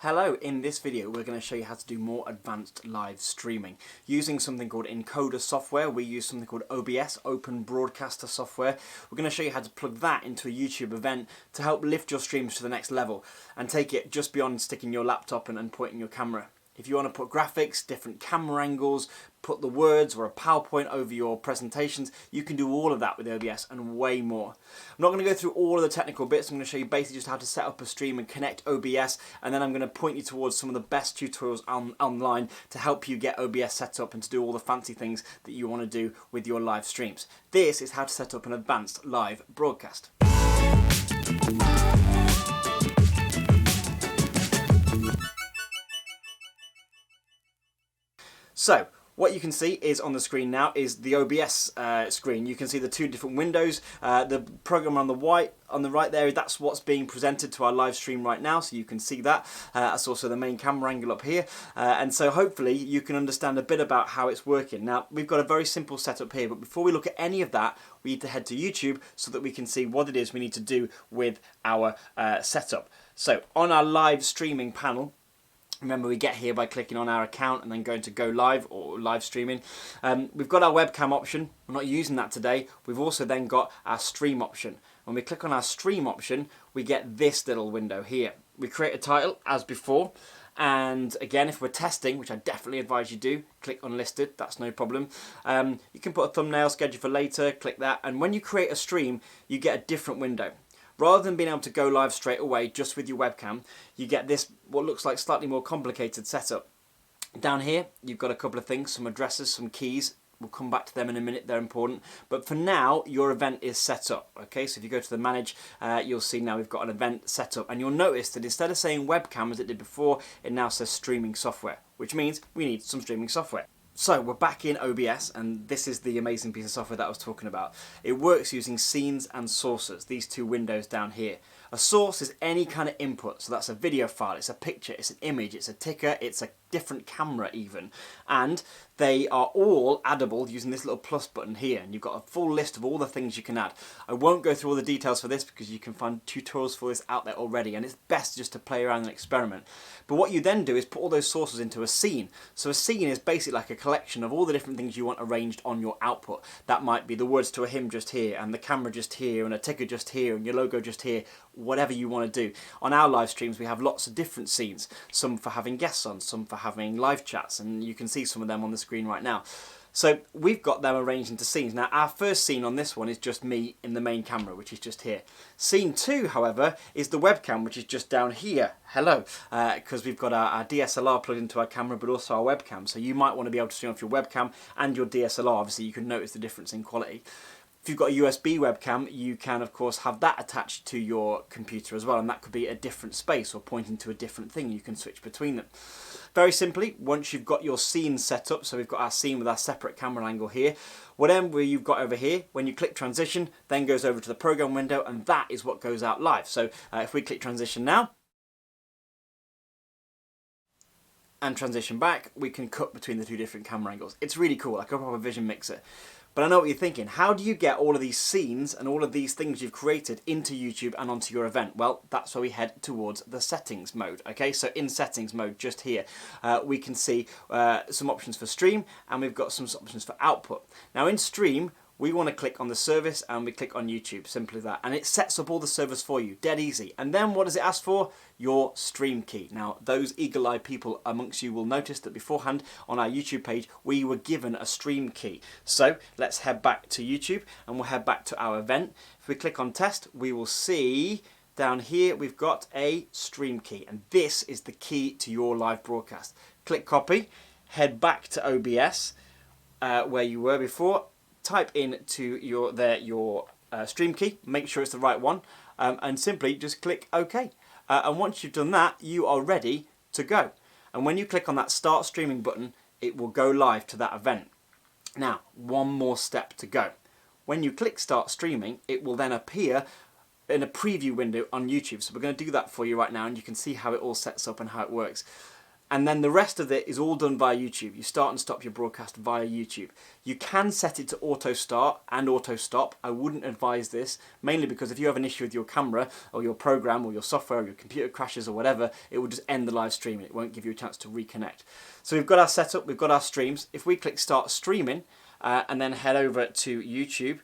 Hello, in this video we're going to show you how to do more advanced live streaming. Using something called encoder software, we use something called OBS, Open Broadcaster software. We're going to show you how to plug that into a YouTube event to help lift your streams to the next level and take it just beyond sticking your laptop and pointing your camera. If you want to put graphics, different camera angles, put the words or a PowerPoint over your presentations, you can do all of that with OBS and way more. I'm not going to go through all of the technical bits. I'm going to show you basically just how to set up a stream and connect OBS, and then I'm going to point you towards some of the best tutorials online to help you get OBS set up and to do all the fancy things that you want to do with your live streams. This is how to set up an advanced live broadcast. So, what you can see is on the screen now is the OBS screen. You can see the two different windows. The program on the right there, that's what's being presented to our live stream right now, so you can see that. That's also the main camera angle up here. And so hopefully you can understand a bit about how it's working. Now, we've got a very simple setup here, but before we look at any of that, we need to head to YouTube so that we can see what it is we need to do with our setup. So, on our live streaming panel, remember, we get here by clicking on our account and then going to go live or live streaming. We've got our webcam option. We're not using that today. We've also then got our stream option. When we click on our stream option, we get this little window here. We create a title as before. And again, if we're testing, which I definitely advise you do, click unlisted, that's no problem. You can put a thumbnail, schedule for later, click that. And when you create a stream, you get a different window. Rather than being able to go live straight away just with your webcam, you get this, what looks like slightly more complicated setup. Down here, you've got a couple of things, some addresses, some keys. We'll come back to them in a minute, they're important. But for now, your event is set up. Okay, so if you go to the manage, you'll see now we've got an event set up. And you'll notice that instead of saying webcam as it did before, it now says streaming software, which means we need some streaming software. So we're back in OBS, and this is the amazing piece of software that I was talking about. It works using scenes and sources, these two windows down here. A source is any kind of input, so that's a video file, it's a picture, it's an image, it's a ticker, it's a different camera even. And they are all addable using this little plus button here, and you've got a full list of all the things you can add. I won't go through all the details for this because you can find tutorials for this out there already, and it's best just to play around and experiment. But what you then do is put all those sources into a scene. So a scene is basically like a collection of all the different things you want arranged on your output. That might be the words to a hymn just here, and the camera just here, and a ticker just here, and your logo just here, whatever you want to do. On our live streams we have lots of different scenes, some for having guests on, some for having live chats, and you can see some of them on the screen right now. So we've got them arranged into scenes. Now our first scene on this one is just me in the main camera, which is just here. Scene 2, however, is the webcam, which is just down here. Hello, because we've got our DSLR plugged into our camera, but also our webcam. So you might want to be able to stream off your webcam and your DSLR. Obviously you can notice the difference in quality. If you've got a USB webcam, you can of course have that attached to your computer as well, and that could be a different space or pointing to a different thing. You can switch between them. Very simply, once you've got your scene set up, so we've got our scene with our separate camera angle here, whatever you've got over here, when you click transition, then goes over to the program window, and that is what goes out live. So if we click transition now, and transition back, we can cut between the two different camera angles. It's really cool, like a proper vision mixer. But I know what you're thinking. How do you get all of these scenes and all of these things you've created into YouTube and onto your event? Well, that's where we head towards the settings mode. Okay, so in settings mode, just here, we can see some options for stream, and we've got some options for output. Now in stream, we want to click on the service and we click on YouTube, simply that. And it sets up all the servers for you, dead easy. And then what does it ask for? Your stream key. Now, those eagle-eyed people amongst you will notice that beforehand on our YouTube page, we were given a stream key. So let's head back to YouTube and we'll head back to our event. If we click on test, we will see down here we've got a stream key, and this is the key to your live broadcast. Click copy, head back to OBS where you were before. Type in to your stream key, make sure it's the right one, and simply just click OK. And once you've done that, you are ready to go. And when you click on that Start Streaming button, it will go live to that event. Now, one more step to go. When you click Start Streaming, it will then appear in a preview window on YouTube. So we're going to do that for you right now, and you can see how it all sets up and how it works. And then the rest of it is all done via YouTube. You start and stop your broadcast via YouTube. You can set it to auto start and auto stop. I wouldn't advise this, mainly because if you have an issue with your camera or your program or your software or your computer crashes or whatever, it will just end the live stream and it won't give you a chance to reconnect. So we've got our setup, we've got our streams. If we click start streaming and then head over to YouTube,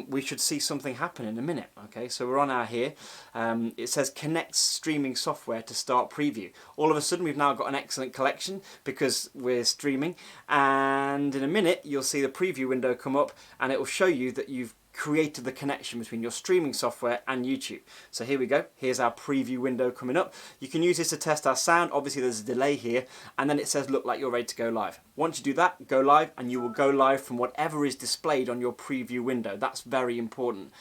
we should see something happen in a minute. Okay, so we're on our here. It says connect streaming software to start preview. All of a sudden we've now got an excellent collection because we're streaming, and in a minute you'll see the preview window come up and it will show you that you've created the connection between your streaming software and YouTube. So here we go, here's our preview window coming up. You can use this to test our sound. Obviously there's a delay here, and then it says look like you're ready to go live. Once you do that, go live, and you will go live from whatever is displayed on your preview window. That's very important.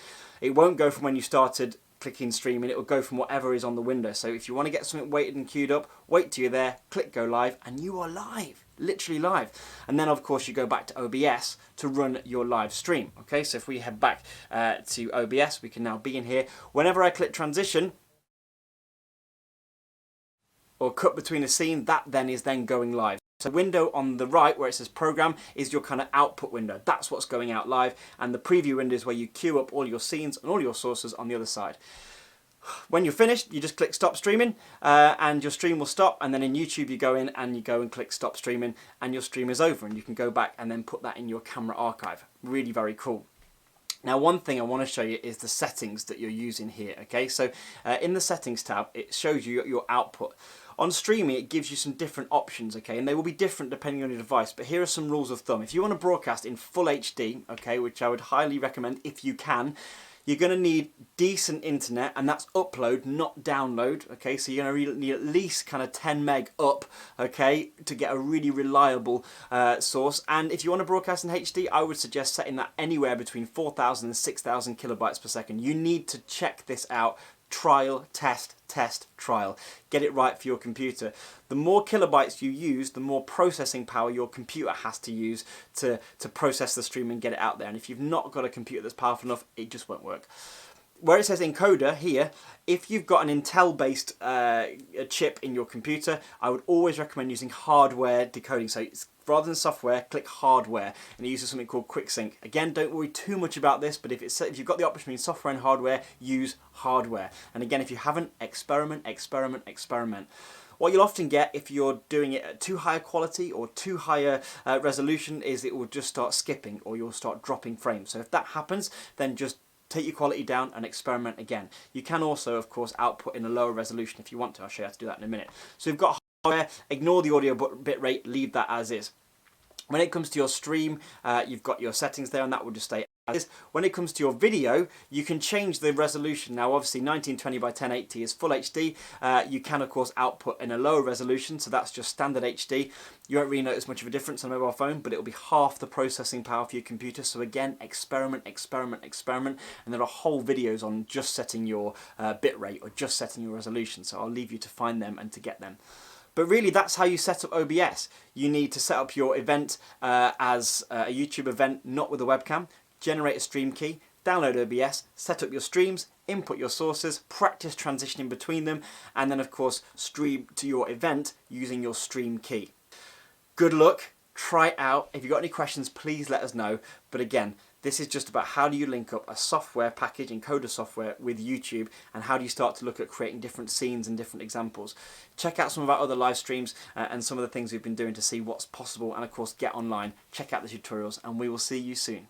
It won't go from when you started clicking streaming, it will go from whatever is on the window. So if you want to get something weighted and queued up, wait till you're there, click go live, and you are live, literally live. And then of course you go back to OBS to run your live stream. Okay, so if we head back to OBS, we can now be in here. Whenever I click transition or cut between a scene, that then is then going live. So the window on the right where it says program is your kind of output window. That's what's going out live, and the preview window is where you queue up all your scenes and all your sources on the other side. When you're finished, you just click stop streaming and your stream will stop, and then in YouTube you go in and you go and click stop streaming and your stream is over, and you can go back and then put that in your camera archive. Really very cool. Now one thing I want to show you is the settings that you're using here. Okay, so in the settings tab it shows you your output. On streaming it gives you some different options, okay, and they will be different depending on your device, but here are some rules of thumb. If you want to broadcast in full HD, okay, which I would highly recommend if you can, you're going to need decent internet, and that's upload, not download, okay, so you're going to need at least kind of 10 meg up, okay, to get a really reliable source. And if you want to broadcast in HD, I would suggest setting that anywhere between 4,000 and 6,000 kilobytes per second. You need to check this out. Trial, test, trial. Get it right for your computer. The more kilobytes you use, the more processing power your computer has to use to process the stream and get it out there. And if you've not got a computer that's powerful enough, it just won't work. Where it says encoder here, if you've got an Intel-based chip in your computer, I would always recommend using hardware decoding. So rather than software, click hardware, and it uses something called QuickSync. Again, don't worry too much about this, but if you've got the option between software and hardware, use hardware. And again, if you haven't, experiment. What you'll often get if you're doing it at too high a quality or too high a resolution is it will just start skipping, or you'll start dropping frames. So if that happens, then just take your quality down and experiment again. You can also, of course, output in a lower resolution if you want to. I'll show you how to do that in a minute. So we've got hardware, ignore the audio bitrate, leave that as is. When it comes to your stream, you've got your settings there, and that will just stay as is. When it comes to your video, you can change the resolution. Now obviously 1920 by 1080 is full HD. You can of course output in a lower resolution, so that's just standard HD. You won't really notice much of a difference on a mobile phone, but it will be half the processing power for your computer. So again, experiment, and there are whole videos on just setting your bitrate or just setting your resolution, so I'll leave you to find them and to get them. But really, that's how you set up OBS. You need to set up your event as a YouTube event, not with a webcam. Generate a stream key, download OBS, set up your streams, input your sources, practice transitioning between them, and then of course stream to your event using your stream key. Good luck, try it out. If you've got any questions, please let us know. But again, this is just about how do you link up a software package, encoder software, with YouTube, and how do you start to look at creating different scenes and different examples. Check out some of our other live streams and some of the things we've been doing to see what's possible, and of course get online, check out the tutorials, and we will see you soon.